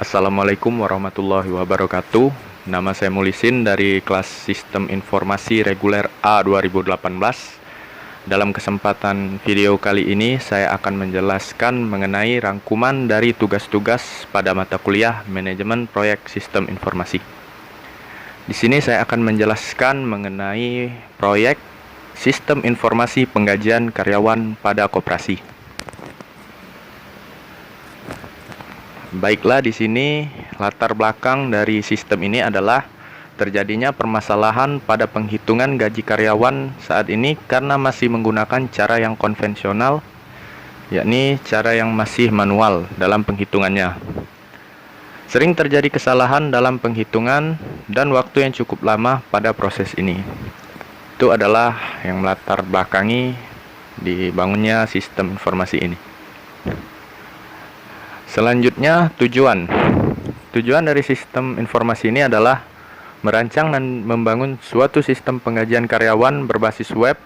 Assalamualaikum warahmatullahi wabarakatuh. Nama saya Mulisin dari kelas Sistem Informasi Reguler A 2018. Dalam kesempatan video kali ini saya akan menjelaskan mengenai rangkuman dari tugas-tugas pada mata kuliah Manajemen Proyek Sistem Informasi. Di sini saya akan menjelaskan mengenai proyek Sistem Informasi Penggajian Karyawan pada Koperasi. Baiklah, di sini latar belakang dari sistem ini adalah terjadinya permasalahan pada penghitungan gaji karyawan saat ini karena masih menggunakan cara yang konvensional, yakni cara yang masih manual dalam penghitungannya. Sering terjadi kesalahan dalam penghitungan dan waktu yang cukup lama pada proses ini. Itu adalah yang melatar belakangi dibangunnya sistem informasi ini. Selanjutnya, tujuan dari sistem informasi ini adalah merancang dan membangun suatu sistem penggajian karyawan berbasis web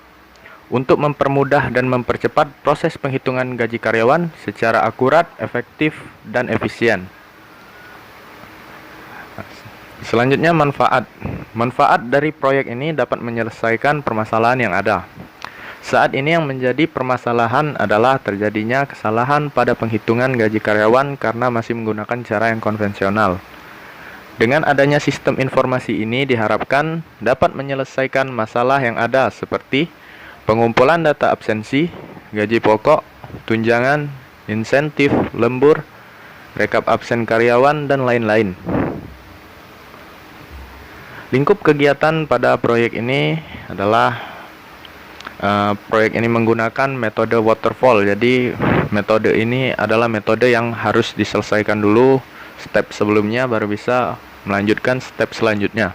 untuk mempermudah dan mempercepat proses penghitungan gaji karyawan secara akurat, efektif, dan efisien. Selanjutnya, manfaat. Manfaat dari proyek ini dapat menyelesaikan permasalahan yang ada. Saat ini yang menjadi permasalahan adalah terjadinya kesalahan pada penghitungan gaji karyawan karena masih menggunakan cara yang konvensional. Dengan adanya sistem informasi ini diharapkan dapat menyelesaikan masalah yang ada seperti pengumpulan data absensi, gaji pokok, tunjangan, insentif, lembur, rekap absen karyawan, dan lain-lain. Lingkup kegiatan pada proyek ini adalah proyek ini menggunakan metode waterfall. Jadi metode ini adalah metode yang harus diselesaikan dulu step sebelumnya baru bisa melanjutkan step selanjutnya.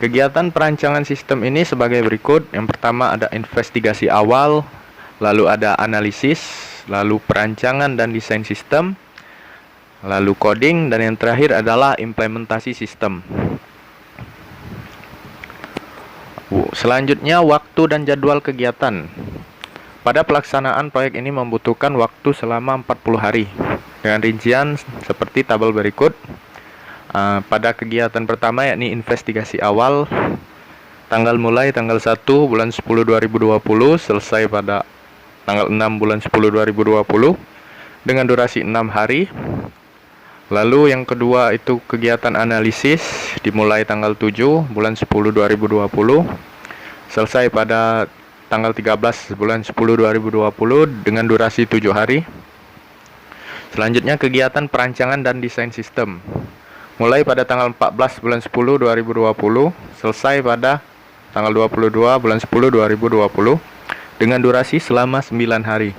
Kegiatan perancangan sistem ini sebagai berikut. Yang pertama ada investigasi awal, lalu ada analisis, lalu perancangan dan desain sistem, lalu coding, dan yang terakhir adalah implementasi sistem. Selanjutnya, waktu dan jadwal kegiatan. Pada pelaksanaan proyek ini membutuhkan waktu selama 40 hari dengan rincian seperti tabel berikut. Pada kegiatan pertama yakni investigasi awal, mulai tanggal 1 bulan 10 2020 selesai pada tanggal 6 bulan 10 2020 dengan durasi 6 hari. Lalu yang kedua itu kegiatan analisis dimulai tanggal 7 bulan 10 2020 selesai pada tanggal 13 bulan 10 2020 dengan durasi 7 hari. Selanjutnya kegiatan perancangan dan desain sistem mulai pada tanggal 14 bulan 10 2020 selesai pada tanggal 22 bulan 10 2020 dengan durasi selama 9 hari.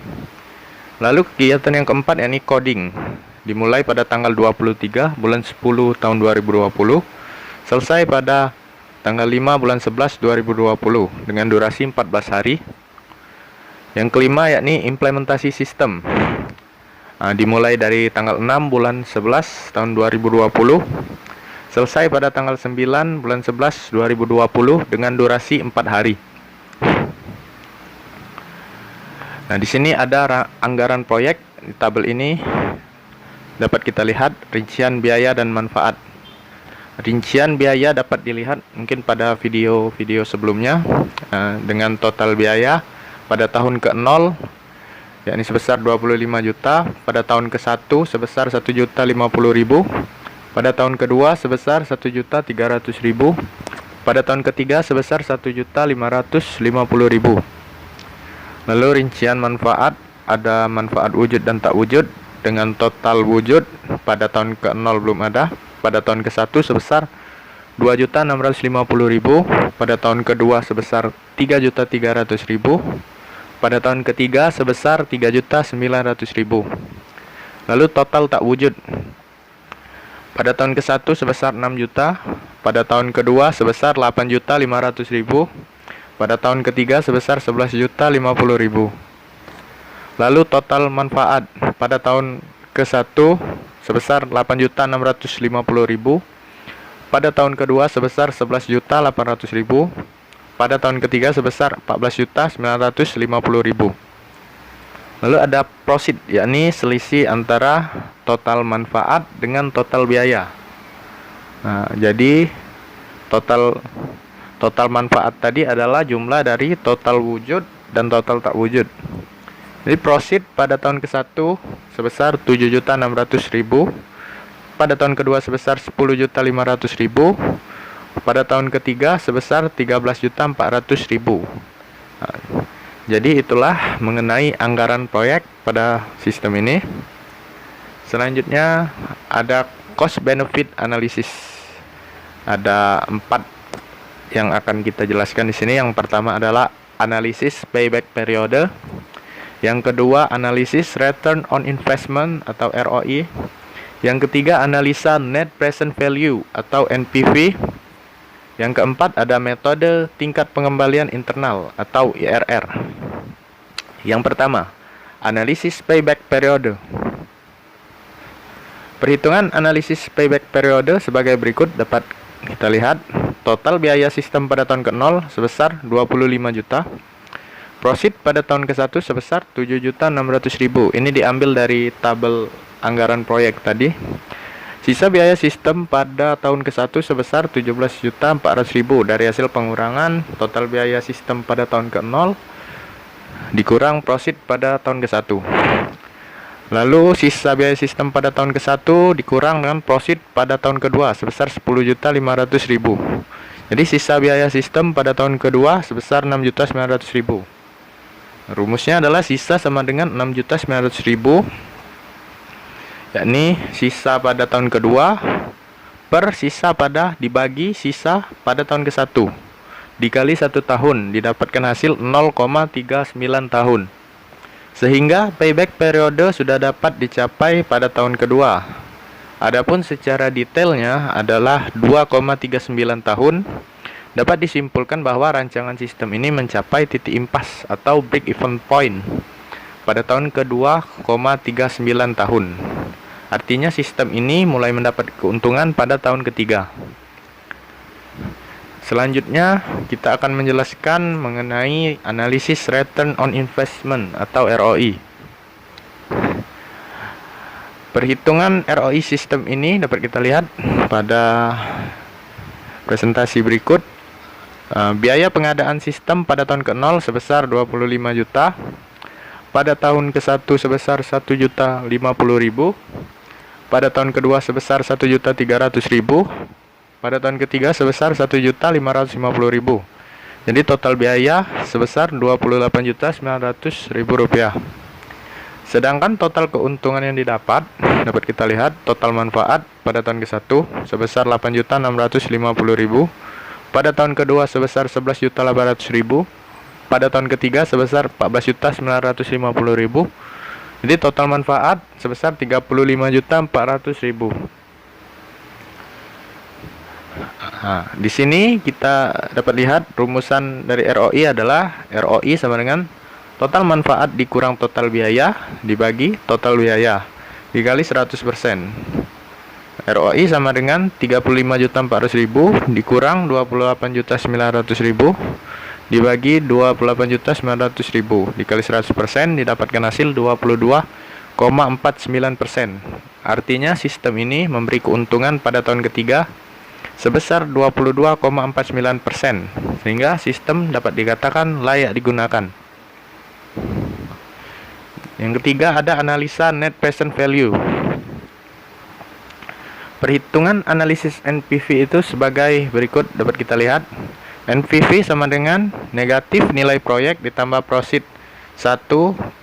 Lalu kegiatan yang keempat yakni coding dimulai pada tanggal 23 bulan 10 tahun 2020 selesai pada tanggal 5 bulan 11 2020 dengan durasi 14 hari. Yang kelima yakni implementasi sistem. Dimulai dari tanggal 6 bulan 11 tahun 2020 selesai pada tanggal 9 bulan 11 2020 dengan durasi 4 hari. Nah, di sini ada anggaran proyek. Di tabel ini dapat kita lihat rincian biaya dan manfaat. Rincian biaya dapat dilihat mungkin pada video-video sebelumnya dengan total biaya pada tahun ke-0 yakni sebesar 25 juta, pada tahun ke-1 sebesar 1.050.000, pada tahun kedua sebesar 1.300.000, pada tahun ketiga sebesar 1.550.000. Lalu rincian manfaat, ada manfaat wujud dan tak wujud. Dengan total wujud pada tahun ke-0 belum ada, pada tahun ke-1 sebesar 2.650.000, pada tahun kedua sebesar 3.300.000, pada tahun ketiga sebesar 3.900.000. Lalu total tak wujud pada tahun ke-1 sebesar 6 juta, pada tahun kedua sebesar 8.500.000, pada tahun ketiga sebesar 11.050.000. Lalu total manfaat pada tahun ke-1 sebesar 8.650.000, pada tahun kedua sebesar 11.800.000, pada tahun ketiga sebesar 14.950.000. Lalu ada prosit, yakni selisih antara total manfaat dengan total biaya. Nah, jadi total manfaat tadi adalah jumlah dari total wujud dan total tak wujud. Jadi proceed pada tahun ke-1 sebesar 7.600.000, pada tahun kedua sebesar 10.500.000, pada tahun ketiga sebesar 13.400.000. Nah, jadi itulah mengenai anggaran proyek pada sistem ini. Selanjutnya ada cost benefit analysis. Ada 4 yang akan kita jelaskan di sini. Yang pertama adalah analisis payback periode. Yang kedua analisis return on investment atau ROI. Yang ketiga analisa net present value atau NPV. Yang keempat ada metode tingkat pengembalian internal atau IRR. Yang pertama, analisis payback periode. Perhitungan analisis payback periode sebagai berikut dapat kita lihat. Total biaya sistem pada tahun ke-0 sebesar 25 juta. Proceed pada tahun ke-1 sebesar 7.600.000. Ini diambil dari tabel anggaran proyek tadi. Sisa biaya sistem pada tahun ke-1 sebesar 17.400.000 dari hasil pengurangan total biaya sistem pada tahun ke-0 dikurang proceed pada tahun ke-1. Lalu sisa biaya sistem pada tahun ke-1 dikurang dengan proceed pada tahun kedua sebesar 10.500.000. Jadi sisa biaya sistem pada tahun kedua sebesar 6.900.000. Rumusnya adalah sisa sama dengan 6.900.000, yakni sisa pada tahun kedua per sisa pada dibagi sisa pada tahun ke-1 dikali 1 tahun, didapatkan hasil 0,39 tahun. Sehingga payback periode sudah dapat dicapai pada tahun kedua. Adapun secara detailnya adalah 2,39 tahun. Dapat disimpulkan bahwa rancangan sistem ini mencapai titik impas atau break even point pada tahun ke-2,39 tahun. Artinya sistem ini mulai mendapat keuntungan pada tahun ketiga. Selanjutnya kita akan menjelaskan mengenai analisis return on investment atau ROI. Perhitungan ROI sistem ini dapat kita lihat pada presentasi berikut. Biaya pengadaan sistem pada tahun ke-0 sebesar 25 juta. Pada tahun ke-1 sebesar 1.050.000. Pada tahun kedua sebesar 1.300.000. Pada tahun ketiga sebesar 1.550.000. Jadi total biaya sebesar 28.900.000 rupiah. Sedangkan total keuntungan yang dapat kita lihat total manfaat pada tahun ke-1 sebesar 8.650.000. Pada tahun kedua sebesar 11.800.000. Pada tahun ketiga sebesar 14.950.000. Jadi total manfaat sebesar 35.400.000. Nah, di sini kita dapat lihat rumusan dari ROI adalah ROI sama dengan total manfaat dikurang total biaya dibagi total biaya dikali 100%. ROI sama dengan 35.400.000 dikurang 28.900.000 dibagi 28.900.000 dikali 100% didapatkan hasil 22,49%. Artinya sistem ini memberi keuntungan pada tahun ketiga sebesar 22,49%, sehingga sistem dapat dikatakan layak digunakan. Yang ketiga ada analisa net present value. Perhitungan analisis NPV itu sebagai berikut dapat kita lihat. NPV sama dengan negatif nilai proyek ditambah proceed 1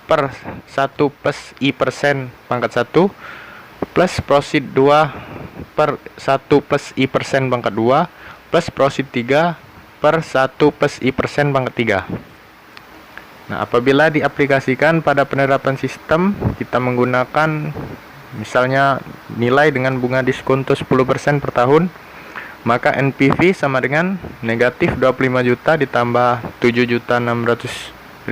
per 1 plus I% pangkat 1 plus proceed 2 per 1 plus I% pangkat 2 plus proceed 3 per 1 plus I% pangkat 3. Nah, apabila diaplikasikan pada penerapan sistem, kita menggunakan misalnya nilai dengan bunga diskonto 10% per tahun, maka NPV sama dengan negatif 25 juta ditambah 7.600.000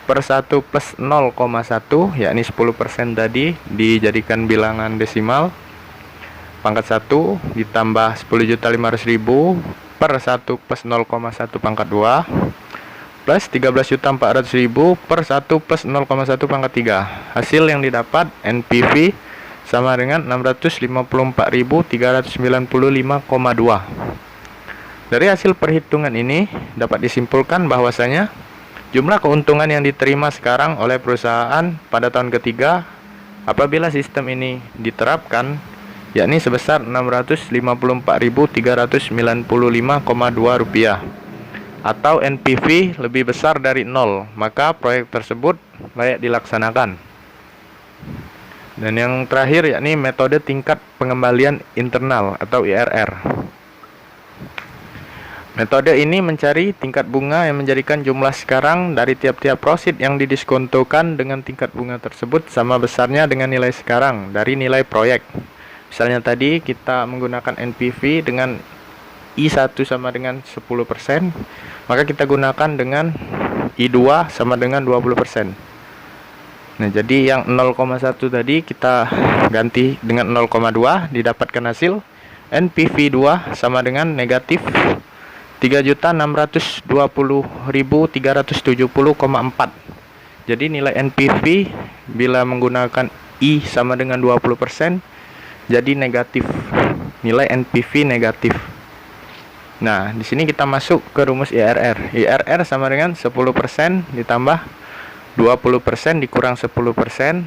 per 1 plus 0,1, yakni 10% tadi dijadikan bilangan desimal pangkat 1 ditambah 10.500.000 per 1 plus 0,1 pangkat 2 plus 13.400.000 per 1 plus 0,1 pangkat 3. Hasil yang didapat NPV sama dengan 654.395,2. Dari hasil perhitungan ini dapat disimpulkan bahwasanya jumlah keuntungan yang diterima sekarang oleh perusahaan pada tahun ketiga apabila sistem ini diterapkan yakni sebesar Rp654.395,2 atau NPV lebih besar dari 0, maka proyek tersebut layak dilaksanakan. Dan yang terakhir yakni metode tingkat pengembalian internal atau IRR. Metode ini mencari tingkat bunga yang menjadikan jumlah sekarang dari tiap-tiap prosit yang didiskontokan dengan tingkat bunga tersebut sama besarnya dengan nilai sekarang dari nilai proyek. Misalnya tadi kita menggunakan NPV dengan I1 sama dengan 10%, maka kita gunakan dengan I2 sama dengan 20%. Nah, jadi yang 0,1 tadi kita ganti dengan 0,2, didapatkan hasil NPV 2 sama dengan negatif 3.620.370,4. Jadi nilai NPV bila menggunakan I sama dengan 20% jadi negatif. Nilai NPV negatif. Nah, di sini kita masuk ke rumus IRR. IRR sama dengan 10% ditambah 20% dikurang 10%.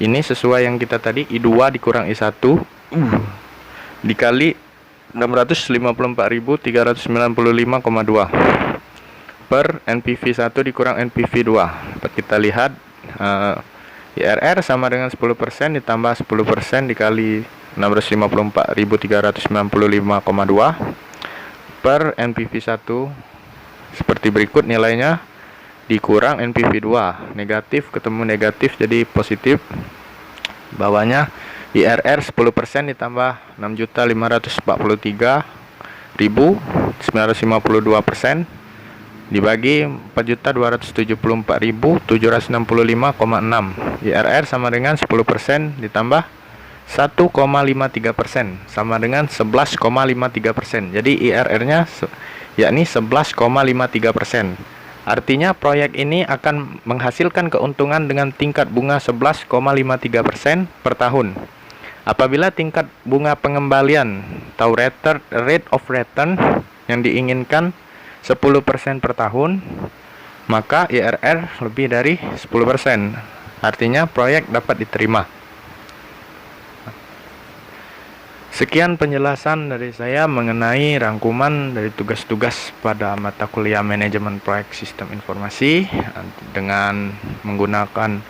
Ini sesuai yang kita tadi, I2 dikurang I1 dikali 654.395,2 per NPV 1 dikurang NPV 2. Dapat kita lihat IRR sama dengan 10% ditambah 10% dikali 654.395,2 per NPV 1 seperti berikut nilainya, dikurang NPV 2, negatif ketemu negatif jadi positif. Bawahnya IRR 10% ditambah 6.543.952% dibagi 4.274.765,6. IRR sama dengan 10% ditambah 1,53% sama dengan 11,53%. Jadi IRR-nya yakni 11,53%. Artinya proyek ini akan menghasilkan keuntungan dengan tingkat bunga 11,53% per tahun. Apabila tingkat bunga pengembalian atau rate of return yang diinginkan 10% per tahun, maka IRR lebih dari 10%. Artinya proyek dapat diterima. Sekian penjelasan dari saya mengenai rangkuman dari tugas-tugas pada mata kuliah manajemen proyek sistem informasi dengan menggunakan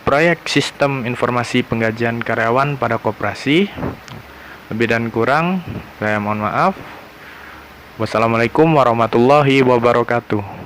proyek sistem informasi penggajian karyawan pada koperasi. Lebih dan kurang saya mohon maaf. Wassalamualaikum warahmatullahi wabarakatuh.